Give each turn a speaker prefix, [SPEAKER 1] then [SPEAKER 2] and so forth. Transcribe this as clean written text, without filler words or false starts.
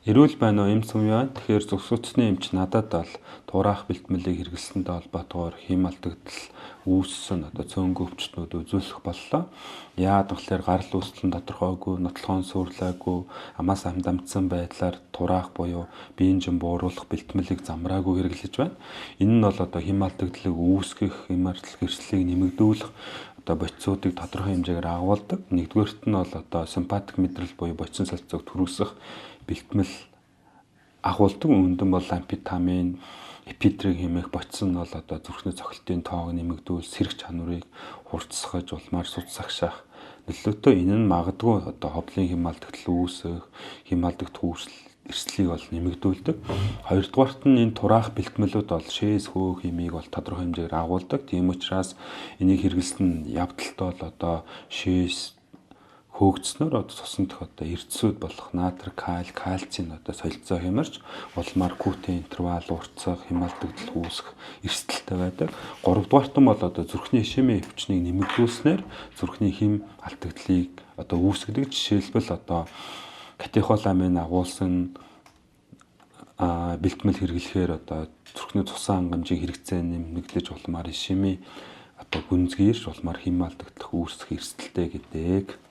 [SPEAKER 1] Эрүүл байна уу? Эм сүм яа? Тэгэхээр зүсгцний эмч надад бол тураах бэлтгэлийг хэрэглэсэнтэй холбоотойгоор хим алдагдал үүссэн цөөнгүй өвчтнүүд үзүүлэх боллоо. Яагаад гэвэл гарал үүсэл нь тодорхойгүй, нотлохоон сүрлээгүй, амаас амдамдсан байдлаар тураах буюу биеийн жин бууруулах бэлтгэлийг замраагүй хэрэглэж байна. Энэ нь бол хим алдагдлыг үүсгэх, хим ардал гэрчлэлийг нэмэгдүүлэх бодисуудыг тодорхой хэмжээгээр агуулдаг. Нэгдүгээрт нь бол симпатик мэдрэл буюу бодисын солилцоог төрүүлсэх бэлтгэл агуулдаг. Үүнд нь бол амфетамин, эпидрийг хэмээх бодис нь бол зүрхний цохилтын тоог нэмэгдүүл, сэрэг чанарыг хурцсахаж, улмаар суц сагшаах нөлөөтэй. Энэ нь магадгүй ховлын хим алдагдал үүсэх, хим алдагдах эрсдлийг бол нэмэгдүүлдэг. Хоёрдугаарт нь энэ тураах бэлтгэлүүд бол шээс хөөх химийг бол тодорхой хэмжээгээр агуулдаг. Тийм учраас энийг хэрэглэсэн явдалтай бол шээс хөөгдснөөр цусан дэх эрдэсүүд болох натр, каль, кальцийн солилцоо хямарч улмаар кутын интервал уртсах, хим алдагдал үүсэх эрсдэлтэй байдаг. Гуравдугаарт нь бол зүрхний ишемийн өвчнийг нэмэгдүүлснээр зүрхний хим алдагдлыг үүсгэдэг. Жишээлбэл катехоламин агуулсан бэлтгэл хэрэглэхээр зүрхний цусан хангамжийн хэрэгцээ нэмэгдэж улмаар ишемийн гүнзгийрч улмаар хим алдагдах үүсэх эрсдэлтэй гэдэг.